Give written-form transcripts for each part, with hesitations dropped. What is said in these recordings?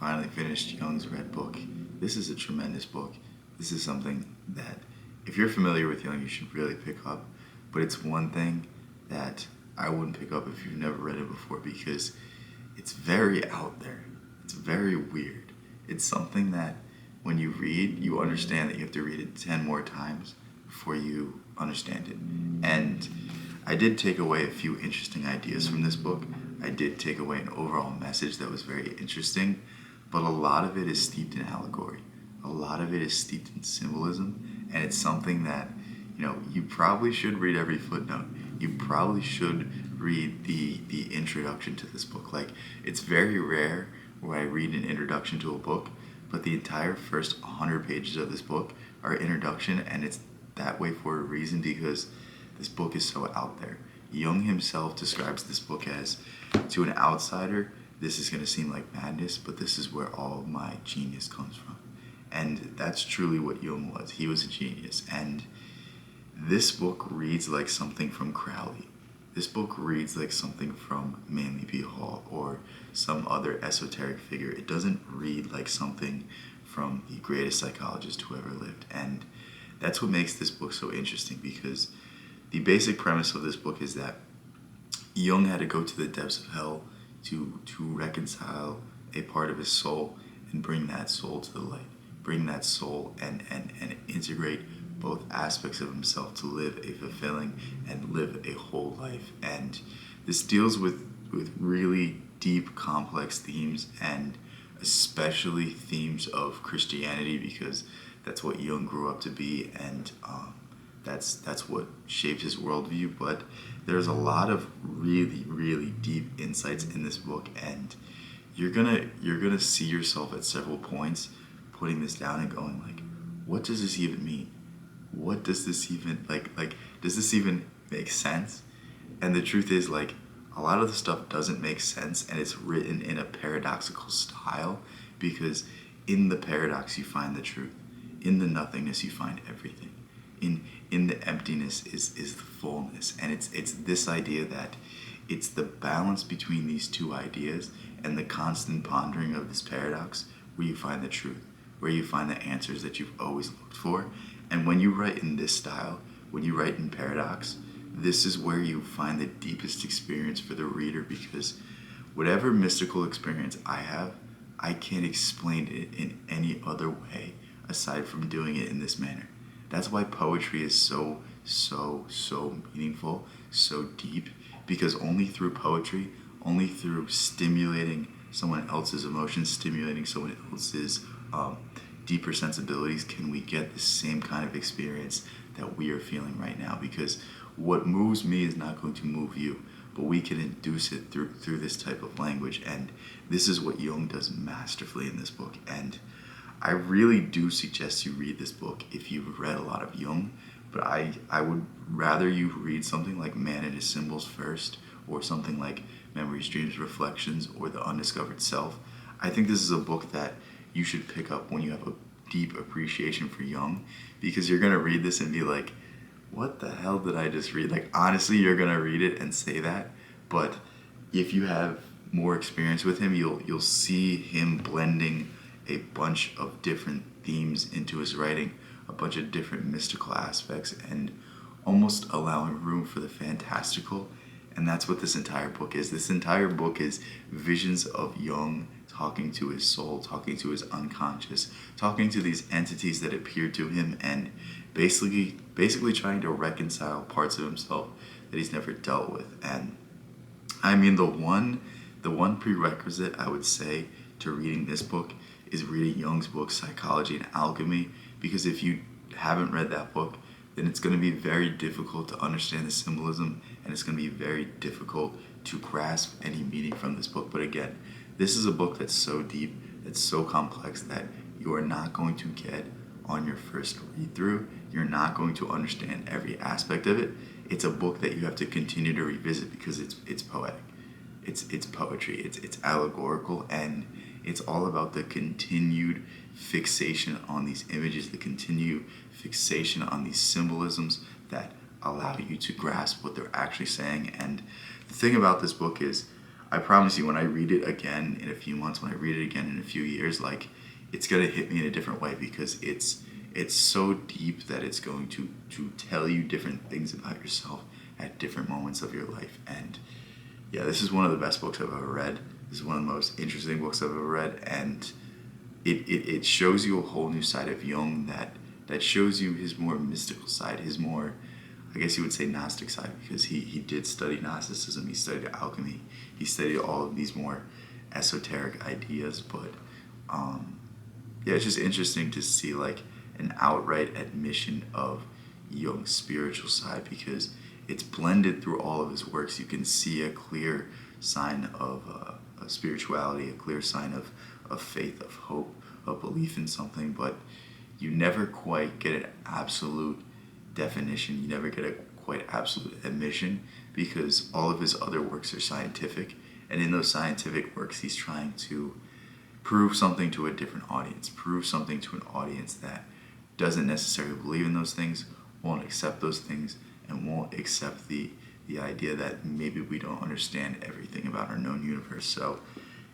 finally finished Jung's Red Book. This is a tremendous book. This is something that, if you're familiar with Jung, you should really pick up. But it's one thing that I wouldn't pick up if you've never read it before, because it's very out there. It's very weird. It's something that when you read, you understand that you have to read it 10 more times before you understand it. And I did take away a few interesting ideas from this book. I did take away an overall message that was very interesting, but a lot of it is steeped in allegory. A lot of it is steeped in symbolism, and it's something that, you probably should read every footnote. You probably should read the introduction to this book. Like, it's very rare where I read an introduction to a book, but the entire first 100 pages of this book are introduction, and it's that way for a reason, because this book is so out there. Jung himself describes this book as, to an outsider, this is going to seem like madness, but this is where all of my genius comes from. And that's truly what Jung was. He was a genius. And this book reads like something from Crowley. This book reads like something from Manly P. Hall or some other esoteric figure. It doesn't read like something from the greatest psychologist who ever lived. And that's what makes this book so interesting, because the basic premise of this book is that Jung had to go to the depths of hell to reconcile a part of his soul and bring that soul to the light. Bring that soul and integrate both aspects of himself to live a fulfilling and live a whole life. And this deals with really deep, complex themes, and especially themes of Christianity, because that's what Jung grew up to be, and that's what shaped his worldview. But there's a lot of really, really deep insights in this book, and you're gonna see yourself at several points putting this down and going like, what does this even mean? What does this even like does this even make sense? And the truth is, like, a lot of the stuff doesn't make sense, and it's written in a paradoxical style, because in the paradox you find the truth. In the nothingness you find everything. In the emptiness is the fullness. And it's this idea that it's the balance between these two ideas and the constant pondering of this paradox where you find the truth, where you find the answers that you've always looked for. And when you write in this style, when you write in paradox, this is where you find the deepest experience for the reader, because whatever mystical experience I have, I can't explain it in any other way aside from doing it in this manner. That's why poetry is so meaningful, so deep, because only through poetry, only through stimulating someone else's emotions, stimulating someone else's deeper sensibilities, can we get the same kind of experience that we are feeling right now. Because what moves me is not going to move you, but we can induce it through this type of language. And this is what Jung does masterfully in this book. And I really do suggest you read this book if you've read a lot of Jung, but I would rather you read something like Man and His Symbols first, or something like Memories, Dreams, Reflections, or The Undiscovered Self. I think this is a book that you should pick up when you have a deep appreciation for Jung, because you're going to read this and be like, what the hell did I just read? Like, honestly, you're going to read it and say that, but if you have more experience with him, you'll see him blending a bunch of different themes into his writing, a bunch of different mystical aspects, and almost allowing room for the fantastical. And that's what this entire book is. This entire book is visions of Jung talking to his soul, talking to his unconscious, talking to these entities that appear to him, and basically trying to reconcile parts of himself that he's never dealt with. And I mean, the one prerequisite I would say to reading this book is reading Jung's book Psychology and Alchemy, because if you haven't read that book, then it's going to be very difficult to understand the symbolism, and it's going to be very difficult to grasp any meaning from this book. But again, this is a book that's so deep, that's so complex, that you are not going to get on your first read through. You're not going to understand every aspect of it. It's a book that you have to continue to revisit, because it's poetic. It's poetry. It's allegorical, and it's all about the continued fixation on these images, the continued fixation on these symbolisms that allow you to grasp what they're actually saying. And the thing about this book is, I promise you, when I read it again in a few months, when I read it again in a few years, like, it's gonna hit me in a different way, because it's so deep that it's going to tell you different things about yourself at different moments of your life. And yeah, this is one of the best books I've ever read. This is one of the most interesting books I've ever read, and it shows you a whole new side of Jung that shows you his more mystical side, his more, I guess you would say, Gnostic side, because he did study Gnosticism, he studied alchemy, he studied all of these more esoteric ideas. But yeah, it's just interesting to see like an outright admission of Jung's spiritual side, because it's blended through all of his works. You can see a clear sign of spirituality, a clear sign of faith, of hope, of belief in something, but you never quite get an absolute definition. You never get a quite absolute admission, because all of his other works are scientific, and in those scientific works he's trying to prove something to a different audience, prove something to an audience that doesn't necessarily believe in those things, won't accept those things, and won't accept the idea that maybe we don't understand everything about our known universe. So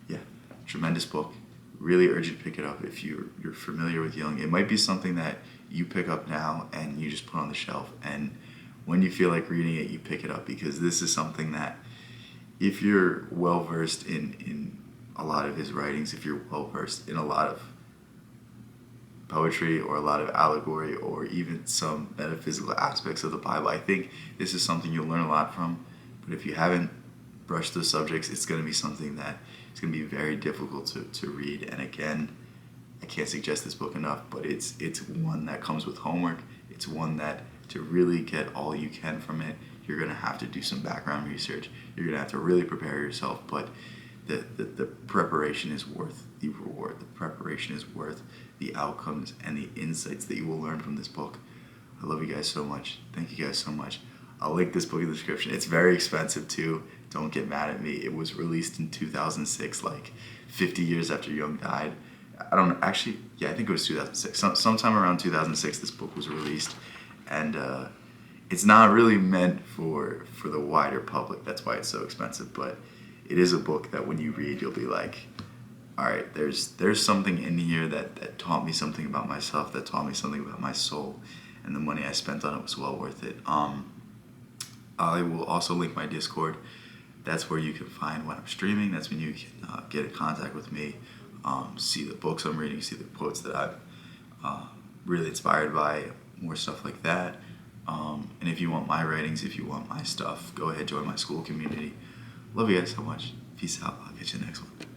yeah, tremendous book. Really urge you to pick it up if you're familiar with Jung. It might be something that you pick up now and you just put on the shelf, and when you feel like reading it, you pick it up, because this is something that, if you're well versed in a lot of his writings, if you're well versed in a lot of poetry or a lot of allegory or even some metaphysical aspects of the Bible, I think this is something you'll learn a lot from. But if you haven't brushed those subjects, it's going to be something that it's going to be very difficult to read. And again, I can't suggest this book enough, but it's one that comes with homework. It's one that, to really get all you can from it, you're going to have to do some background research. You're going to have to really prepare yourself, but the preparation is worth the reward. The preparation is worth the outcomes and the insights that you will learn from this book. I love you guys so much. Thank you guys so much. I'll link this book in the description. It's very expensive too. Don't get mad at me. It was released in 2006, like 50 years after Jung died. I don't know, actually, yeah, I think it was 2006. Sometime around 2006, this book was released, and it's not really meant for the wider public. That's why it's so expensive, but it is a book that when you read, you'll be like, all right, there's something in here that taught me something about myself, that taught me something about my soul, and the money I spent on it was well worth it. I will also link my Discord. That's where you can find when I'm streaming. That's when you can get in contact with me, see the books I'm reading, see the quotes that I'm really inspired by, more stuff like that. And if you want my writings, if you want my stuff, go ahead, join my school community. Love you guys so much. Peace out. I'll catch you next one.